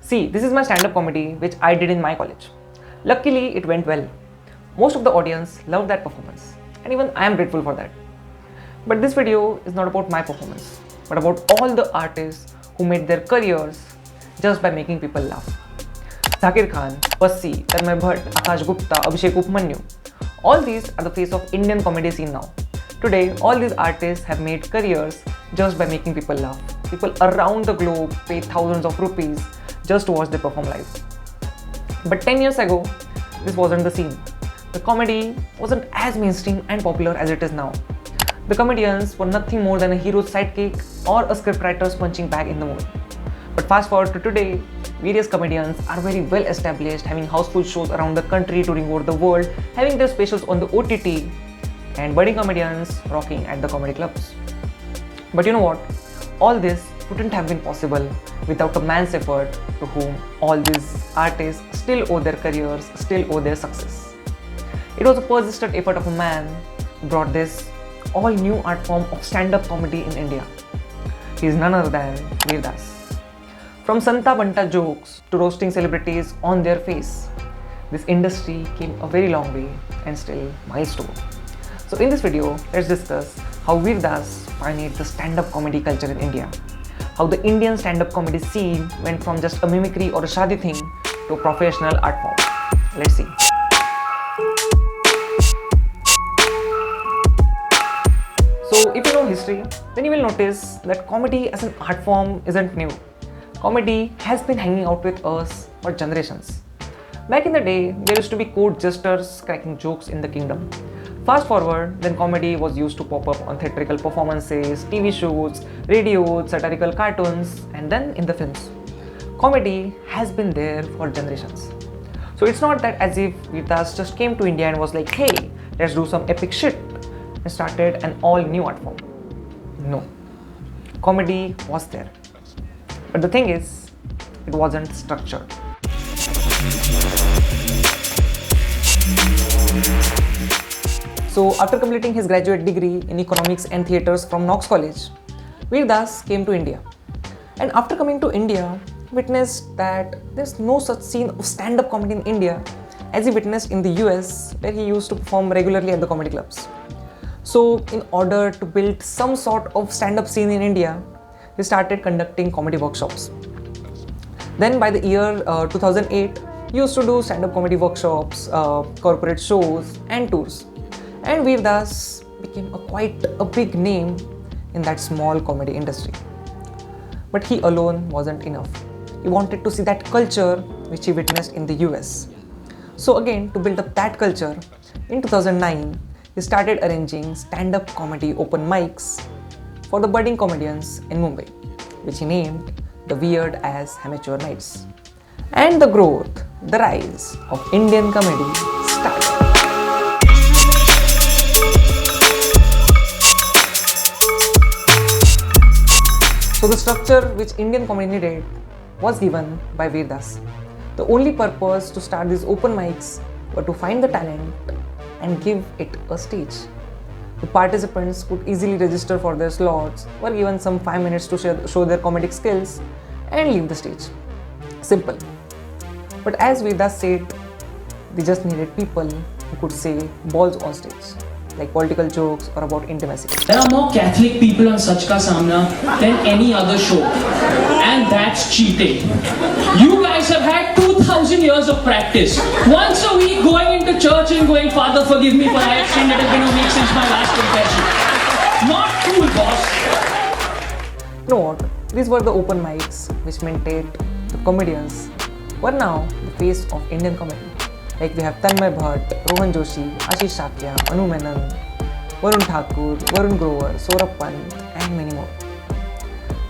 See, this is my stand-up comedy which I did in my college. Luckily, it went well. Most of the audience loved that performance, and even I am grateful for that. But this video is not about my performance, but about all the artists who made their careers just by making people laugh. Zakir Khan, Passi, Tanmay Bhatt, Akash Gupta, Abhishek Upmanyu. All these are the face of Indian comedy scene now. Today, all these artists have made careers just by making people laugh. People around the globe pay thousands of rupees just to watch them perform live. But 10 years ago, this wasn't the scene. The comedy wasn't as mainstream and popular as it is now. The comedians were nothing more than a hero's sidekick or a scriptwriter's punching bag in the mood. But fast forward to today, various comedians are very well established, having houseful shows around the country, touring over the world, having their specials on the OTT, and budding comedians rocking at the comedy clubs. But you know what? All this wouldn't have been possible without a man's effort to whom all these artists still owe their careers, still owe their success. It was a persistent effort of a man who brought this all new art form of stand-up comedy in India. He is none other than Virdas. From Santa Banta jokes to roasting celebrities on their face, this industry came a very long way and still milestone. So in this video, let's discuss how Virdas pioneered the stand-up comedy culture in India. How the Indian stand-up comedy scene went from just a mimicry or a shadi thing to a professional art form. Let's see. So if you know history, then you will notice that comedy as an art form isn't new. Comedy has been hanging out with us for generations. Back in the day, there used to be court jesters cracking jokes in the kingdom. Fast forward, then comedy was used to pop up on theatrical performances, TV shows, radio, satirical cartoons, and then in the films. Comedy has been there for generations. So it's not that as if Virdas just came to India and was like, hey, let's do some epic shit, and started an all new art form. No. Comedy was there. But the thing is, it wasn't structured. So after completing his graduate degree in economics and theatres from Knox College, Virdas came to India. And after coming to India, witnessed that there's no such scene of stand-up comedy in India as he witnessed in the US, where he used to perform regularly at the comedy clubs. So in order to build some sort of stand-up scene in India, he started conducting comedy workshops. Then by the year 2008, he used to do stand-up comedy workshops, corporate shows and tours. And Virdas became quite a big name in that small comedy industry. But he alone wasn't enough. He wanted to see that culture which he witnessed in the US. So again, to build up that culture, in 2009, he started arranging stand-up comedy open mics for the budding comedians in Mumbai, which he named the Weird as Amateur Nights. And the growth, the rise of Indian comedy started. So the structure which Indian comedy needed was given by Virdas. The only purpose to start these open mics were to find the talent and give it a stage. The participants could easily register for their slots, were given some 5 minutes to show their comedic skills and leave the stage. Simple. But as Virdas said, they just needed people who could say balls on stage, like political jokes or about intimacy. There are more Catholic people on Sach Ka Samna than any other show, and that's cheating. You guys have had 2000 years of practice. Once a week going into church and going, Father forgive me for I have sinned, it has been a week since my last confession. Not cool, boss. You know what? These were the open mics which maintained the comedians who are now the face of Indian comedy. Like we have Tanmay Bhatt, Rohan Joshi, Ashish Shakya, Anu Menon, Varun Thakur, Varun Grover, Saurabh Pant, and many more.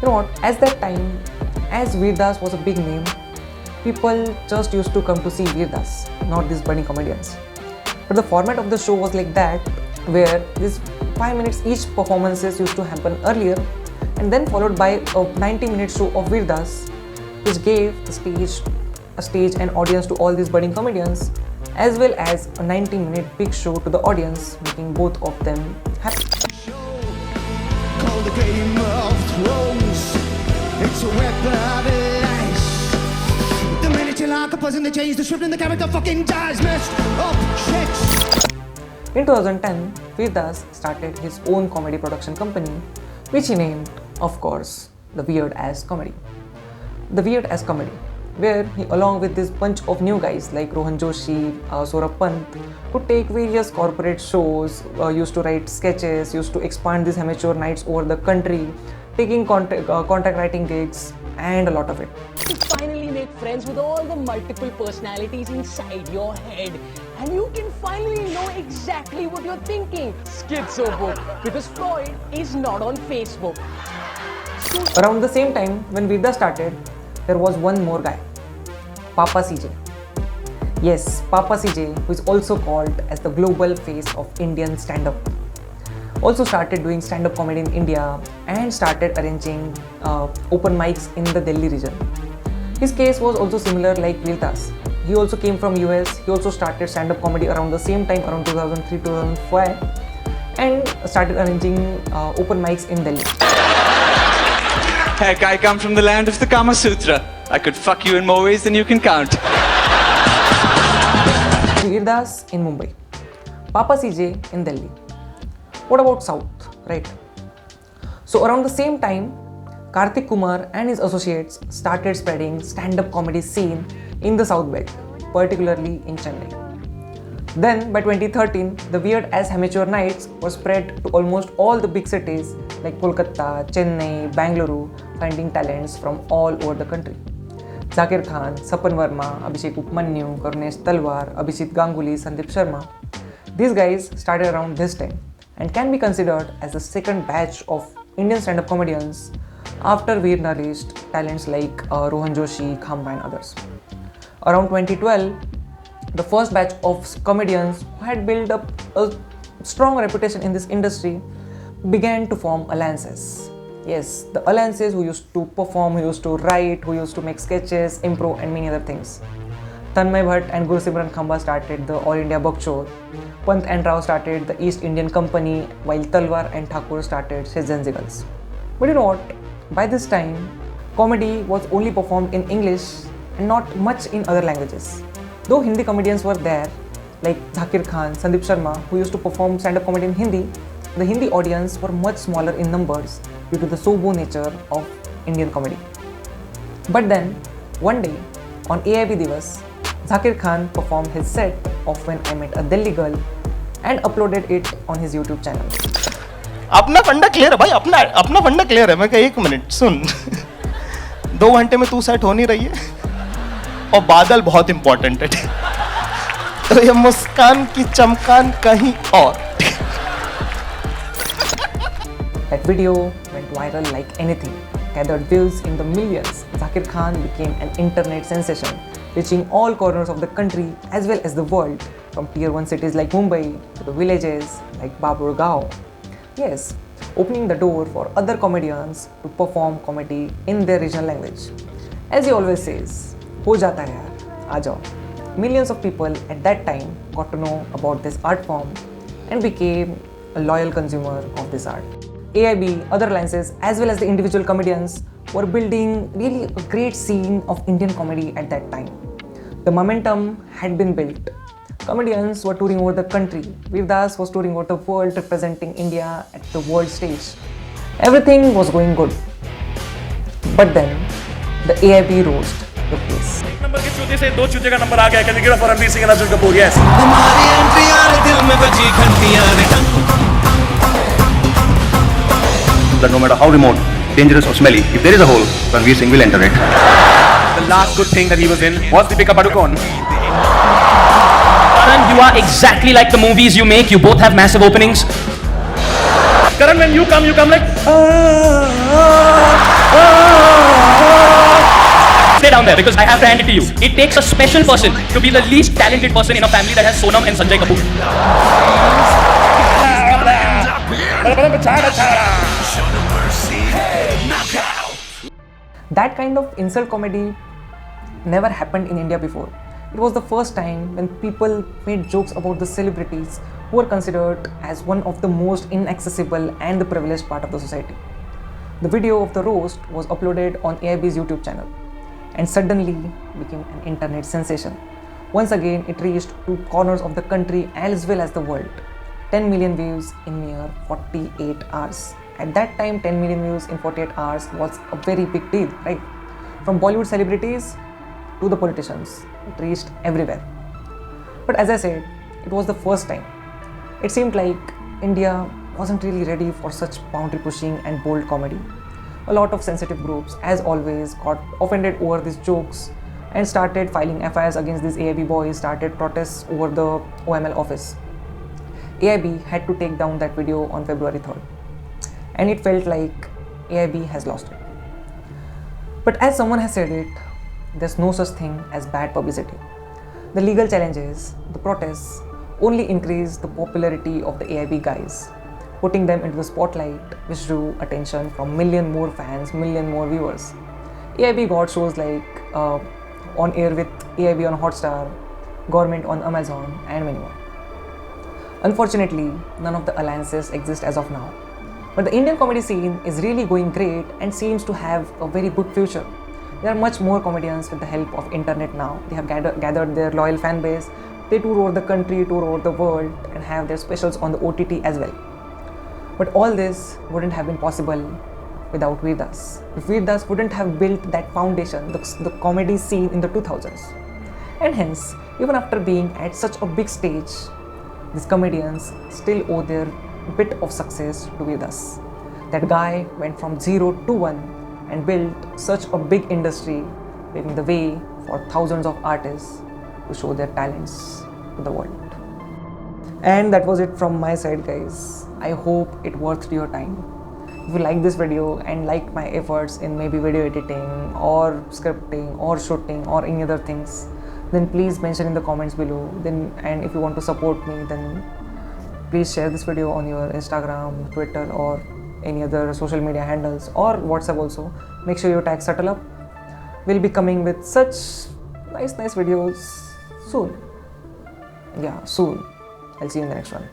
You know what? As that time, as Virdas was a big name, people just used to come to see Virdas, not these budding comedians. But the format of the show was like that, where these 5 minutes each performances used to happen earlier, and then followed by a 90-minute show of Virdas, which gave a stage and audience to all these budding comedians, as well as a 90-minute big show to the audience, making both of them happy. Called the Game of Thrones. It's a web paradise. till I composing the change, the script and the character fucking dies, messed up shit. In 2010, Virdas started his own comedy production company, which he named, of course, The Weird As Comedy. The Weird As Comedy, where he, along with this bunch of new guys like Rohan Joshi, Saurabh Pant, could take various corporate shows, used to write sketches, used to expand these amateur nights over the country, taking contract writing gigs, and a lot of it. You finally make friends with all the multiple personalities inside your head, and you can finally know exactly what you're thinking. Schizo book, because Freud is not on Facebook. Around the same time when Virdas started, there was one more guy, Papa CJ. Yes, Papa CJ, who is also called as the global face of Indian stand-up. Also started doing stand-up comedy in India and started arranging open mics in the Delhi region. His case was also similar like Virdas. He also came from US, he also started stand-up comedy around the same time, around 2003-2005, and started arranging open mics in Delhi. Heck, I come from the land of the Kama Sutra. I could fuck you in more ways than you can count. Virdas in Mumbai, Papa CJ in Delhi. What about South, right? So around the same time, Karthik Kumar and his associates started spreading stand-up comedy scene in the South Belt, particularly in Chennai. Then by 2013, the Weird As Amateur Nights were spread to almost all the big cities like Kolkata, Chennai, Bangalore, finding talents from all over the country. Zakir Khan, Sapan Verma, Abhishek Upmanyu, Karunesh Talwar, Abhishek Ganguly, Sandeep Sharma. These guys started around this time and can be considered as the second batch of Indian stand-up comedians after Veer nourished talents like Rohan Joshi, Khamba and others. Around 2012, the first batch of comedians who had built up a strong reputation in this industry began to form alliances. Yes, the alliances who used to perform, who used to write, who used to make sketches, improv and many other things. Tanmay Bhatt and Gurusimran Khamba started the All India Bakchor. Pant and Rao started the East Indian Company, while Talwar and Thakur started Shezenzigals. But you know what? By this time, comedy was only performed in English and not much in other languages. Though Hindi comedians were there, like Zakir Khan, Sandeep Sharma, who used to perform stand-up comedy in Hindi, the Hindi audience were much smaller in numbers due to the sobo nature of Indian comedy. But then, one day, on AIB Divas, Zakir Khan performed his set of When I Met a Delhi Girl and uploaded it on his YouTube channel. अपना फंडा clear है भाई, अपना फंडा clear है। मैं कहा एक मिनट सुन 2 घंटे में तू सेट हो नहीं रही है और बादल बहुत इंपॉर्टेंट है तो ये मुस्कान की चमकान कहीं और। That video went viral like anything, gathered views in the millions. Zakir Khan became an internet sensation, reaching all corners of the country as well as the world, from tier 1 cities like Mumbai to the villages like Baburgaon. Yes, opening the door for other comedians to perform comedy in their regional language. As he always says, ho jata hai yaar, aa jao. Millions of people at that time got to know about this art form and became a loyal consumer of this art. AIB, other alliances, as well as the individual comedians were building really a great scene of Indian comedy at that time. The momentum had been built. Comedians were touring over the country. Virdas was touring over the world, representing India at the world stage. Everything was going good. But then, the AIB rose took place. Number के चूते से 2 चूते का number आ गया। Can you give it for Ranveer Singh and Arjun Kapoor? Yes. हमारी entry यार दिल में बजी घंटियां रे। That no matter how remote, dangerous or smelly, if there is a hole, Ranveer Singh will enter it. The last good thing that he was in was Deepika Padukone. Karan, you are exactly like the movies you make. You both have massive openings. Karan, when you come like. Stay down there because I have to hand it to you. It takes a special person to be the least talented person in a family that has Sonam and Sanjay Kapoor. That kind of insult comedy never happened in India before. It was the first time when people made jokes about the celebrities who were considered as one of the most inaccessible and the privileged part of the society. The video of the roast was uploaded on AIB's YouTube channel. and suddenly became an internet sensation. Once again, it reached to corners of the country as well as the world. 10 million views in mere 48 hours. At that time, 10 million views in 48 hours was a very big deal, right? From Bollywood celebrities to the politicians, it reached everywhere. But as I said, it was the first time. It seemed like India wasn't really ready for such boundary pushing and bold comedy. A lot of sensitive groups, as always, got offended over these jokes and started filing FIRs against these AIB boys, started protests over the OML office. AIB had to take down that video on February 3rd. And it felt like AIB has lost it. But as someone has said it, there's no such thing as bad publicity. The legal challenges, the protests, only increased the popularity of the AIB guys, putting them into the spotlight, which drew attention from million more fans, million more viewers. AIB got shows like On Air with AIB on Hotstar, Government on Amazon, and many more. Unfortunately, none of the alliances exist as of now. But the Indian comedy scene is really going great and seems to have a very good future. There are much more comedians with the help of internet now. They have gathered their loyal fan base. They tour over the country, tour over the world, and have their specials on the OTT as well. But all this wouldn't have been possible without virdas. If virdas wouldn't have built that foundation, the comedy scene in the 2000s. And hence, even after being at such a big stage, these comedians still owe their bit of success to virdas. That guy went from 0 to 1 and built such a big industry, paving the way for thousands of artists to show their talents to the world. And that was it from my side, guys. I hope it worth your time. If you like this video and like my efforts in maybe video editing or scripting or shooting or any other things, then please mention in the comments below. And if you want to support me, then please share this video on your Instagram, Twitter, or any other social media handles, or WhatsApp also. Make sure you tag Subtle Up. We'll be coming with such nice videos soon. Yeah, soon. I'll see you in the next one.